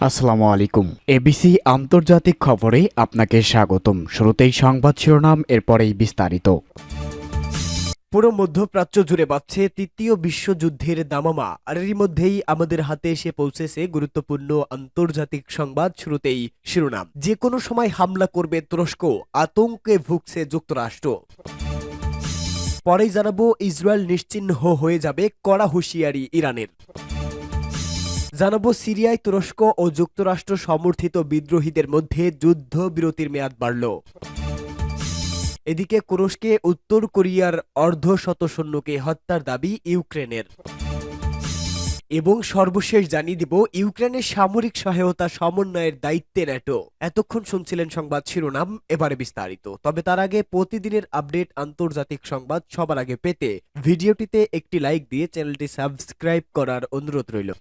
আসসালামু আলাইকুম। এবিসি আন্তর্জাতিক খবরে আপনাকে স্বাগতম। শুরুতেই সংবাদ শিরোনাম, এরপরেই বিস্তারিত। পুরো মধ্যপ্রাচ্য জুড়ে বাজছে তৃতীয় বিশ্বযুদ্ধের দামামা, আর এরই মধ্যেই আমাদের হাতে এসে পৌঁছেছে গুরুত্বপূর্ণ আন্তর্জাতিক সংবাদ। শুরুতেই শিরোনাম, যে কোনো সময় হামলা করবে তুরস্ক, আতঙ্কে ভুগছে যুক্তরাষ্ট্র। পরেই জানাবো, ইসরায়েল নিশ্চিহ্ন হয়ে যাবে, কড়া হুঁশিয়ারি ইরানের। জানাবো, সিরিয়ায় তুরস্ক ও যুক্তরাষ্ট্র সমর্থিত বিদ্রোহীদের মধ্যে যুদ্ধবিরতির মেয়াদ বাড়ল। এদিকে তুরস্কে উত্তর কোরিয়ার অর্ধশত সৈন্যকে হত্যার দাবি ইউক্রেনের। এবং সর্বশেষ জানিয়ে দিব, ইউক্রেনের সামরিক সহায়তা সমন্বয়ের দায়িত্বে ন্যাটো। এতক্ষণ শুনছিলেন সংবাদ শিরোনাম, এবারে বিস্তারিত। তবে তার আগে প্রতিদিনের আপডেট আন্তর্জাতিক সংবাদ সবার আগে পেতে ভিডিওটিতে একটি লাইক দিয়ে চ্যানেলটি সাবস্ক্রাইব করার অনুরোধ রইল।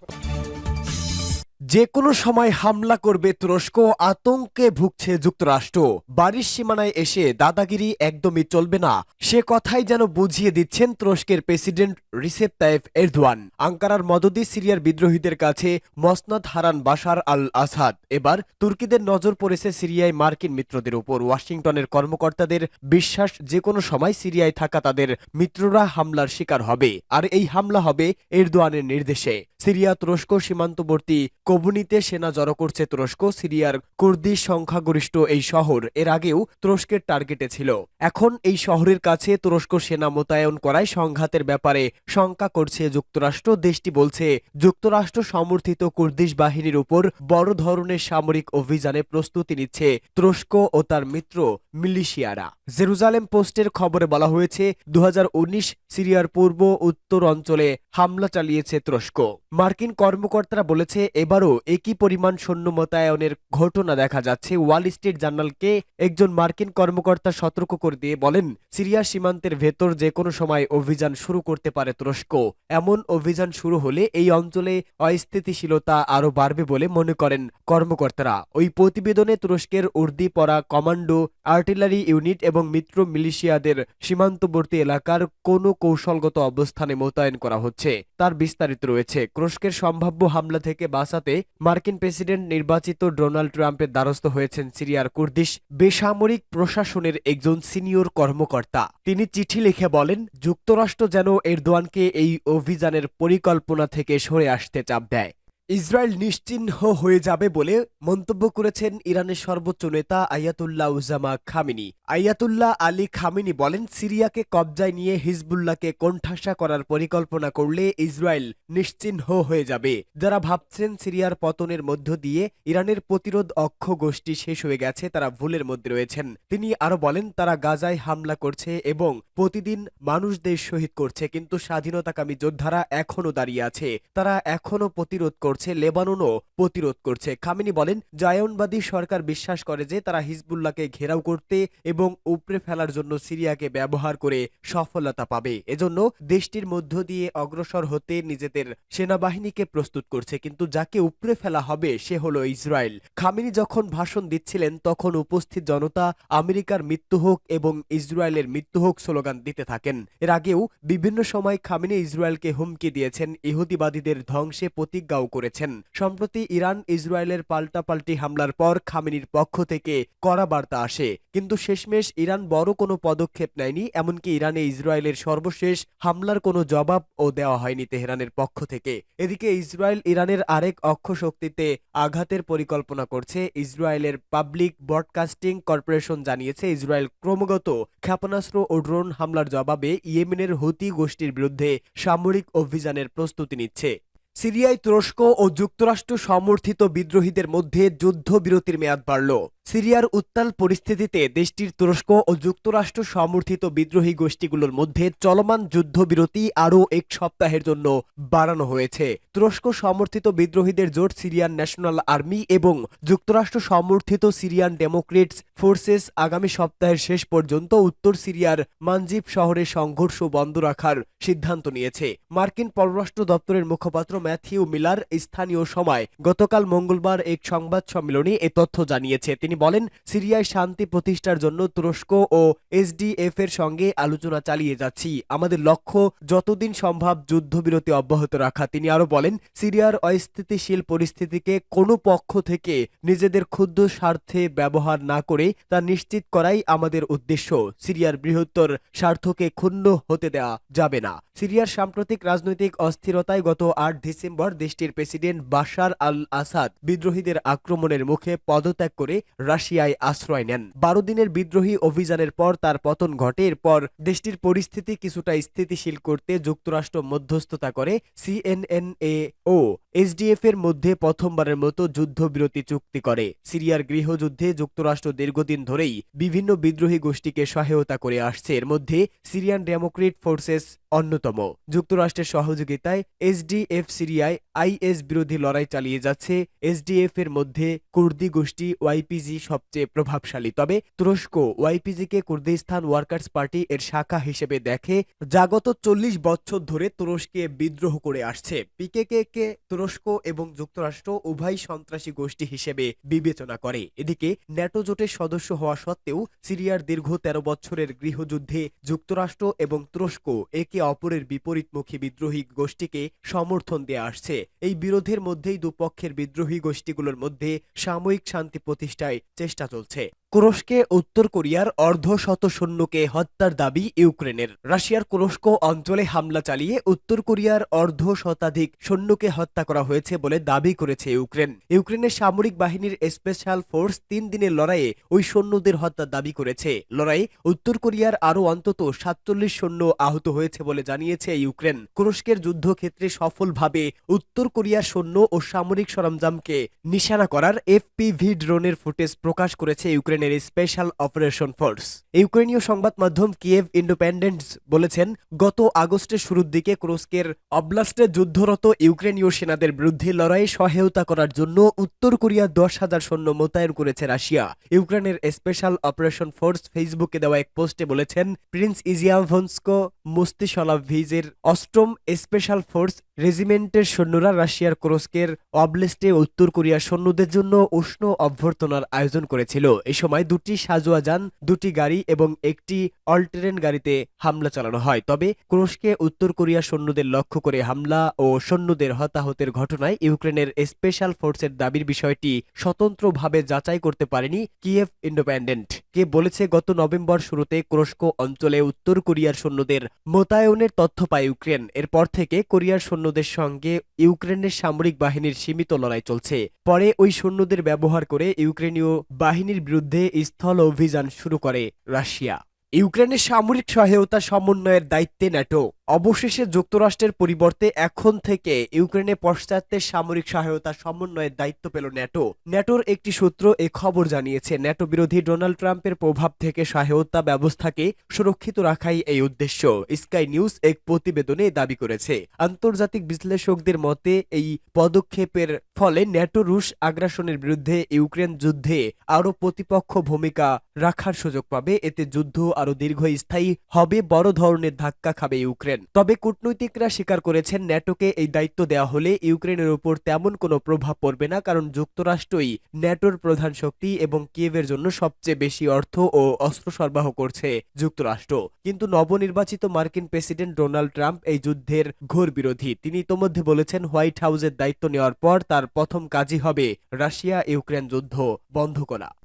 যে কোনো সময় হামলা করবে তুরস্ক, আতঙ্কে ভুগছে যুক্তরাষ্ট্র। বাড়ির সীমানায় এসে দাদাগিরি একদমই চলবে না, সে কথাই যেন বুঝিয়ে দিচ্ছেন তুরস্কের প্রেসিডেন্ট রিসেপ তাইপ এরদোয়ান। আঙ্কারার মদদে সিরিয়ার বিদ্রোহীদের কাছে মসনদ হারান বাশার আল আসাদ। এবার তুর্কিদের নজর পড়েছে সিরিয়ায় মার্কিন মিত্রদের উপর। ওয়াশিংটনের কর্মকর্তাদের বিশ্বাস, যে কোনো সময় সিরিয়ায় থাকা তাদের মিত্ররা হামলার শিকার হবে, আর এই হামলা হবে এরদোয়ানের নির্দেশে। সিরিয়া তুরস্ক সীমান্তবর্তী কবুনিতে সেনা জড়ো করছে তুরস্ক। সিরিয়ার কুর্দিশ সংখ্যাগরিষ্ঠ এই শহর এর আগেও তুরস্কের টার্গেটে ছিল। এখন এই শহরের কাছে তুরস্ক সেনা মোতায়েন করায় সংঘাতের ব্যাপারে শঙ্কা করছে যুক্তরাষ্ট্র। দেশটি বলছে, যুক্তরাষ্ট্র সমর্থিত কুর্দিশ বাহিনীর উপর বড় ধরনের সামরিক অভিযানে প্রস্তুতি নিচ্ছে তুরস্ক ও তার মিত্র মিলিশিয়ারা। জেরুজালেম পোস্টের খবরে বলা হয়েছে, 2019 সিরিয়ার পূর্ব উত্তর অঞ্চলে হামলা চালিয়েছে তুরস্ক। মার্কিন কর্মকর্তারা বলেছে, এবারও একই পরিমাণ সৈন্য মোতায়েনের ঘটনা দেখা যাচ্ছে। ওয়াল স্ট্রিট জার্নালকে একজন মার্কিন কর্মকর্তা সতর্ক করে দিয়ে বলেন, সিরিয়া সীমান্তের ভেতর যে কোনো সময় অভিযান শুরু করতে পারে তুরস্ক। এমন অভিযান শুরু হলে এই অঞ্চলে অস্থিতিশীলতা আরও বাড়বে বলে মনে করেন কর্মকর্তারা। ওই প্রতিবেদনে তুরস্কের উর্দি পরা কমান্ডো, আর্টিলারি ইউনিট এবং মিত্র মিলিশিয়াদের সীমান্তবর্তী এলাকার কোনো কৌশলগত অবস্থানে মোতায়েন করা হচ্ছে তার বিস্তারিত রয়েছে। তুরস্কের সম্ভাব্য হামলা থেকে বাঁচাতে মার্কিন প্রেসিডেন্ট নির্বাচিত ডোনাল্ড ট্রাম্পের দ্বারস্থ হয়েছেন সিরিয়ার কুর্দিশ বেসামরিক প্রশাসনের একজন সিনিয়র কর্মকর্তা। তিনি চিঠি লিখে বলেন, যুক্তরাষ্ট্র যেন এরদোয়ানকে এই অভিযানের পরিকল্পনা থেকে সরে আসতে চাপ দেয়। ইসরায়েল নিশ্চিহ্ন হয়ে যাবে বলে মন্তব্য করেছেন ইরানের সর্বোচ্চ নেতা Ayatollah Uzma Khamenei. Ayatollah Ali Khamenei বলেন, সিরিয়াকে কবজায় নিয়ে হিজবুল্লাহকে কোণঠাসা করার পরিকল্পনা করলে ইসরায়েল নিশ্চিহ্ন হয়ে যাবে। যারা ভাবছেন সিরিয়ার পতনের মধ্য দিয়ে ইরানের প্রতিরোধ অক্ষ গোষ্ঠী শেষ হয়ে গেছে, তারা ভুলের মধ্যে রয়েছেন। তিনি আরো বলেন, তারা গাজায় হামলা করছে এবং প্রতিদিন মানুষদের শহীদ করছে, কিন্তু স্বাধীনতাকামী যোদ্ধারা এখনো দাঁড়িয়ে আছে। তারা এখনো প্রতিরোধ করছে, লেবাননও প্রতিরোধ করছে। খামেনি বলেন, জায়নবাদী সরকার বিশ্বাস করে যে তারা হিজবুল্লাহকে ঘেরাও করতে এবং উপড়ে ফেলার জন্য সিরিয়াকে ব্যবহার করে সফলতা পাবে। এজন্য দেশটির মধ্য দিয়ে অগ্রসর হতে নিজেদের সেনাবাহিনীকে প্রস্তুত করছে, কিন্তু যাকে উপড়ে ফেলা হবে সে হলো ইসরায়েল। খামেনি যখন ভাষণ দিচ্ছিলেন তখন উপস্থিত জনতা আমেরিকার মৃত্যু হোক এবং ইসরায়েলের মৃত্যু হোক স্লোগান দিতে থাকেন। এর আগেও বিভিন্ন সময় খামেনি ইসরায়েলকে হুমকি দিয়েছেন, ইহুদিবাদীদের ধ্বংসে প্রতিজ্ঞাও করেছেন। সম্প্রতি ইরান ইসরায়েলের পাল্টাপাল্টি হামলার পর খামেনির পক্ষ থেকে কড়া বার্তা আসে, কিন্তু শেষমেশ ইরান বড় কোনো পদক্ষেপ নেয়নি। এমনকি ইরানে ইসরায়েলের সর্বশেষ হামলার কোনো জবাবও দেওয়া হয়নি তেহরানের পক্ষ থেকে। এদিকে ইসরায়েল ইরানের আরেক অক্ষ শক্তিতে আঘাতের পরিকল্পনা করছে। ইসরায়েলের পাবলিক ব্রডকাস্টিং কর্পোরেশন জানিয়েছে, ইসরায়েল ক্রমাগত ক্ষেপণাস্ত্র ও ড্রোন হামলার জবাবে ইয়েমেনের হুতি গোষ্ঠীর বিরুদ্ধে সামরিক অভিযানের প্রস্তুতি নিচ্ছে। সিরিয়ায় তুরস্ক ও যুক্তরাষ্ট্র সমর্থিত বিদ্রোহীদের মধ্যে যুদ্ধবিরতির মেয়াদ বাড়ল। সিরিয়ার উত্তাল পরিস্থিতিতে দেশটির তুরস্ক ও যুক্তরাষ্ট্র সমর্থিত বিদ্রোহী গোষ্ঠীগুলোর মধ্যে চলমান যুদ্ধবিরতি আরও এক সপ্তাহের জন্য বাড়ানো হয়েছে। তুরস্ক সমর্থিত বিদ্রোহীদের জোট সিরিয়ান ন্যাশনাল আর্মি এবং যুক্তরাষ্ট্র সমর্থিত সিরিয়ান ডেমোক্রেটস ফোর্সেস আগামী সপ্তাহের শেষ পর্যন্ত উত্তর সিরিয়ার মানজিব শহরে সংঘর্ষ বন্ধ রাখার সিদ্ধান্ত নিয়েছে। মার্কিন পররাষ্ট্র দপ্তরের মুখপাত্র ম্যাথিউ মিলার স্থানীয় সময় গতকাল মঙ্গলবার এক সংবাদ সম্মেলনে এ তথ্য জানিয়েছে। তিনি তিনি বলেন, সিরিয়ায় শান্তি প্রতিষ্ঠার জন্য তুরস্ক ও এসডিএফ এর সঙ্গে আলোচনা চালিয়ে যাচ্ছি। আমাদের লক্ষ্য যতদিন সম্ভব যুদ্ধবিরতি অব্যাহত রাখা। তিনি আরো বলেন, সিরিয়ার অস্থিতিশীল পরিস্থিতিকে কোনো পক্ষ থেকে নিজেদের ক্ষুদ্র স্বার্থে ব্যবহার না করে তা নিশ্চিত করাই আমাদের উদ্দেশ্য। সিরিয়ার বৃহত্তর স্বার্থকে ক্ষুণ্ণ হতে দেওয়া যাবে না। সিরিয়ার সাম্প্রতিক রাজনৈতিক অস্থিরতায় গত ৮ ডিসেম্বর দেশটির প্রেসিডেন্ট বাশার আল আসাদ বিদ্রোহীদের আক্রমণের মুখে পদত্যাগ করে রাশিয়ায় আশ্রয় নেন। ১২ দিনের বিদ্রোহী অভিযানের পর তার পতন ঘটে। এরপর দেশটির পরিস্থিতি কিছুটা স্থিতিশীল করতে যুক্তরাষ্ট্র মধ্যস্থতা করে। সিএনএনএ ও এসডিএফ এর মধ্যে প্রথমবারের মতো যুদ্ধবিরতি চুক্তি করে। সিরিয়ার গৃহযুদ্ধে যুক্তরাষ্ট্র দীর্ঘদিন ধরেই বিভিন্ন বিদ্রোহী গোষ্ঠীকে সহায়তা করে আসছে। এর মধ্যে সিরিয়ান ডেমোক্রেট ফোর্সেস অন্যতম। যুক্তরাষ্ট্রের সহযোগিতায় এসডিএফ সিরিয়ায় আইএস বিরোধী লড়াই চালিয়ে যাচ্ছে। এসডিএফ এর মধ্যে কুর্দি গোষ্ঠী ওয়াইপিজি সবচেয়ে প্রভাবশালী। তবে তুরস্ক ওয়াইপিজিকে কুর্দিস্তান ওয়ার্কার্স পার্টি এর শাখা হিসেবে দেখে, যা গত ৪০ বছর ধরে তুরস্কে বিদ্রোহ করে আসছে। পিকেকে কে তুরস্ক এবং যুক্তরাষ্ট্র উভয় সন্ত্রাসী গোষ্ঠী হিসেবে বিবেচনা করে। এদিকে ন্যাটো জোটের সদস্য হওয়া সত্ত্বেও সিরিয়ার দীর্ঘ ১৩ বছরের গৃহযুদ্ধে যুক্তরাষ্ট্র এবং তুরস্ক একে অপরের বিপরীতমুখী বিদ্রোহী গোষ্ঠীকে সমর্থন দিয়ে আসছে। এই বিরোধের মধ্যেই দুপক্ষের বিদ্রোহী গোষ্ঠীগুলোর মধ্যে সাময়িক শান্তি প্রতিষ্ঠায় চেষ্টা চলছে। তুরস্কে উত্তর কোরিয়ার অর্ধশত সৈন্যকে হত্যার দাবি ইউক্রেনের। রাশিয়ার কুরস্ক অঞ্চলে হামলা চালিয়ে উত্তর কোরিয়ার অর্ধশতাধিক সৈন্যকে হত্যা করা হয়েছে বলে দাবি করেছে ইউক্রেন। ইউক্রেনের সামরিক বাহিনীর স্পেশাল ফোর্স ৩ দিনের লড়াইয়ে ওই সৈন্যদের হত্যার দাবি করেছে। লড়াইয়ে উত্তর কোরিয়ার আরও অন্তত ৪৭ সৈন্য আহত হয়েছে বলে জানিয়েছে ইউক্রেন। কুরস্কের যুদ্ধক্ষেত্রে সফলভাবে উত্তর কোরিয়ার সৈন্য ও সামরিক সরঞ্জামকে নিশানা করার এফপিভি ড্রোনের ফুটেজ প্রকাশ করেছে ইউক্রেনের স্পেশাল অপারেশন ফোর্স। ইউক্রেনীয় সংবাদ মাধ্যম কিয়েভ ইন্ডিপেন্ডেন্টস বলেছেন, গত আগস্টের শুরুর দিকে কুরস্কের অবলাস্টে যুদ্ধরত ইউক্রেনীয় সেনাদের বিরুদ্ধে লড়াইয়ে সহায়তা করার জন্য উত্তর কোরিয়া ১০,০০০ সৈন্য মোতায়েন করেছে রাশিয়া। ইউক্রেনের স্পেশাল অপারেশন ফোর্স ফেসবুকে দেওয়া এক পোস্টে বলেছেন, প্রিন্স ইজিয়াভনস্কো মুস্তিশলাভিজের ৮ম স্পেশাল ফোর্স রেজিমেন্টের সৈন্যরা রাশিয়ার কুরস্কের অবলাস্টে উত্তর কোরিয়ার সৈন্যদের জন্য উষ্ণ অভ্যর্থনার আয়োজন করেছিল। এই সময় ২টি সাজোয়া যান, ২টি গাড়ি এবং একটি অলটেরেন গাড়িতে হামলা চালানো হয়। তবে কুরস্কে উত্তর কোরিয়ার সৈন্যদের লক্ষ্য করে হামলা ও সৈন্যদের হতাহতের ঘটনায় ইউক্রেনের স্পেশাল ফোর্সের দাবির বিষয়টি স্বতন্ত্রভাবে যাচাই করতে পারেনি কিয়েভ ইন্ডিপেন্ডেন্ট কে বলেছে, গত নভেম্বর শুরুতে কুরস্ক অঞ্চলে উত্তর কোরিয়ার সৈন্যদের মোতায়েনের তথ্য পায় ইউক্রেন। এরপর থেকে কোরিয়ার সৈন্যদের সঙ্গে ইউক্রেনের সামরিক বাহিনীর সীমিত লড়াই চলছে। পরে ওই সৈন্যদের ব্যবহার করে ইউক্রেনীয় বাহিনীর বিরুদ্ধে স্থল অভিযান শুরু করে রাশিয়া। ইউক্রেনের সামরিক সহায়তা সমন্বয়ের দায়িত্বে ন্যাটো। অবশেষে যুক্তরাষ্ট্রের পরিবর্তে এখন থেকে ইউক্রেনে পশ্চাত্যের সামরিক সহায়তা সমন্বয়ের দায়িত্ব পেল ন্যাটো। ন্যাটোর একটি সূত্র এ খবর জানিয়েছে, ন্যাটো বিরোধী ডোনাল্ড ট্রাম্পের প্রভাব থেকে সহায়তা ব্যবস্থাকে সুরক্ষিত রাখাই এই উদ্দেশ্য। স্কাই নিউজ এক প্রতিবেদনে দাবি করেছে। আন্তর্জাতিক বিশ্লেষকদের মতে এই পদক্ষেপের ফলে ন্যাটো রুশ আগ্রাসনের বিরুদ্ধে ইউক্রেন যুদ্ধে আরও প্রতিপক্ষ ভূমিকা রাখার সুযোগ পাবে। এতে যুদ্ধ আরও দীর্ঘস্থায়ী হবে, বড় ধরনের ধাক্কা খাবে ইউক্রেন। তবে কূটনৈতিকরা স্বীকার করেছেন, ন্যাটোকে এই দায়িত্ব দেওয়া হলে ইউক্রেনের উপর তেমন কোনো প্রভাব পড়বে না, কারণ যুক্তরাষ্ট্রই ন্যাটোর প্রধান শক্তি এবং কিয়েভের জন্য সবচেয়ে বেশি অর্থ ও অস্ত্র সরবরাহ করছে যুক্তরাষ্ট্র। কিন্তু নবনির্বাচিত মার্কিন প্রেসিডেন্ট ডোনাল্ড ট্রাম্প এই যুদ্ধের ঘোর বিরোধী। তিনি ইতোমধ্যে বলেছেন, হোয়াইট হাউসের দায়িত্ব নেওয়ার পর তার প্রথম কাজই হবে রাশিয়া ইউক্রেন যুদ্ধ বন্ধ করা।